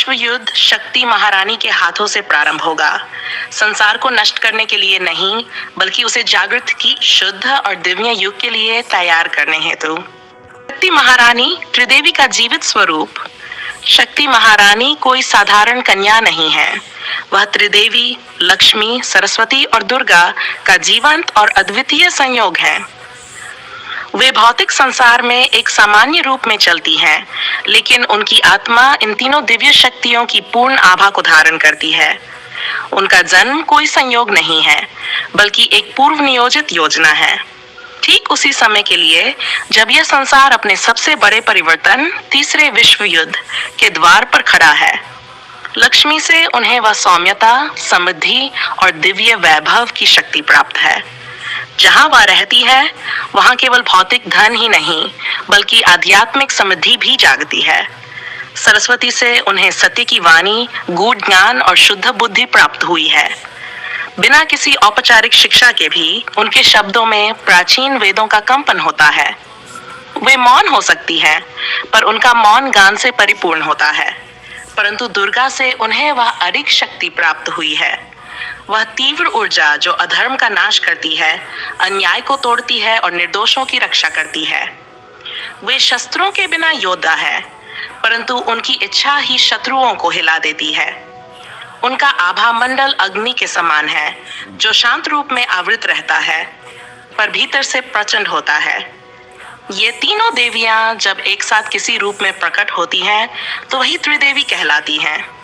विश्व युद्ध शक्ति महारानी के हाथों से प्रारंभ होगा। संसार को नष्ट करने के लिए नहीं, बल्कि उसे जागृत की शुद्ध और दिव्य युग के लिए तैयार करने हेतु। शक्ति महारानी त्रिदेवी का जीवित स्वरूप। शक्ति महारानी कोई साधारण कन्या नहीं है। वह त्रिदेवी, लक्ष्मी, सरस्वती और दुर्गा का जीवंत और अद्वितीय संयोग है। वे भौतिक संसार में एक सामान्य रूप में चलती हैं, लेकिन उनकी आत्मा इन तीनों दिव्य शक्तियों की पूर्ण आभा को धारण करती है। उनका जन्म कोई संयोग नहीं है, बल्कि एक पूर्व नियोजित योजना है। ठीक उसी समय के लिए जब यह संसार अपने सबसे बड़े परिवर्तन तीसरे विश्व युद्ध के द्वार पर खड़ा है, लक्ष्मी से उन्हें वह सौम्यता, समृद्धि और दिव्य वैभव की शक्ति प्राप्त है। जहां वह रहती है, वहां केवल भौतिक धन ही नहीं, बल्कि आध्यात्मिक समृद्धि भी जागती है। सरस्वती से उन्हें सत्य की वाणी, गूढ़ ज्ञान और शुद्ध बुद्धि प्राप्त हुई है। बिना किसी औपचारिक शिक्षा के भी उनके शब्दों में प्राचीन वेदों का कंपन होता है। वे मौन हो सकती है, पर उनका मौन गान से परिपूर्ण होता है। परंतु दुर्गा से उन्हें वह अरिग शक्ति प्राप्त हुई है। वह तीव्र ऊर्जा जो अधर्म का नाश करती है, अन्याय को तोड़ती है और निर्दोषों की रक्षा करती है। वे शस्त्रों के बिना योद्धा है, परंतु उनकी इच्छा ही शत्रुओं को हिला देती है। उनका आभा मंडल अग्नि के समान है, जो शांत रूप में आवृत रहता है, पर भीतर से प्रचंड होता है। ये तीनों देवियां जब एक साथ किसी रूप में प्रकट होती हैं, तो वही त्रिदेवी कहलाती हैं।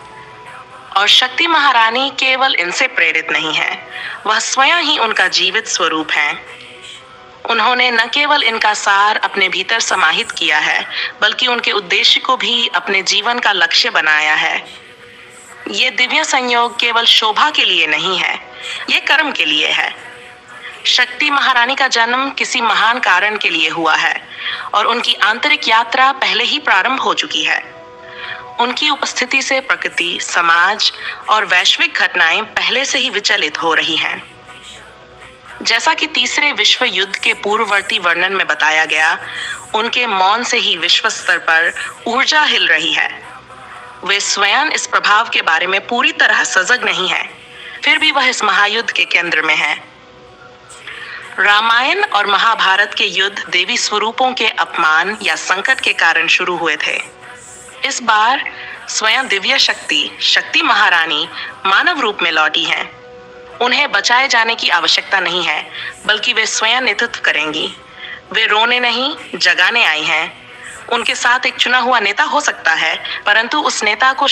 और शक्ति महारानी केवल इनसे प्रेरित नहीं है, वह स्वयं ही उनका जीवित स्वरूप है। उन्होंने न केवल इनका सार अपने भीतर समाहित किया है, बल्कि उनके उद्देश्य को भी अपने जीवन का लक्ष्य बनाया है। ये दिव्य संयोग केवल शोभा के लिए नहीं है, ये कर्म के लिए है। शक्ति महारानी का जन्म किसी महान कारण के लिए हुआ है और उनकी आंतरिक यात्रा पहले ही प्रारंभ हो चुकी है। उनकी उपस्थिति से प्रकृति, समाज और वैश्विक घटनाएं पहले से ही विचलित हो रही हैं। जैसा कि तीसरे विश्व युद्ध के पूर्ववर्ती वर्णन में बताया गया, उनके मौन से ही विश्व स्तर पर ऊर्जा हिल रही है। वे स्वयं इस प्रभाव के बारे में पूरी तरह सजग नहीं है, फिर भी वह इस महायुद्ध के केंद्र में है। रामायण और महाभारत के युद्ध देवी स्वरूपों के अपमान या संकट के कारण शुरू हुए थे। इस बार स्वयं दिव्य शक्ति, शक्ति महारानी मानव रूप में लौटी हैं। उन्हें बचाए जाने की आवश्यकता नहीं है, बल्कि वे स्वयं नेतृत्व करेंगी। वे रोने नहीं, जगाने आई हैं। उनके साथ एक चुना हुआ नेता हो सकता है, परंतु उस नेता को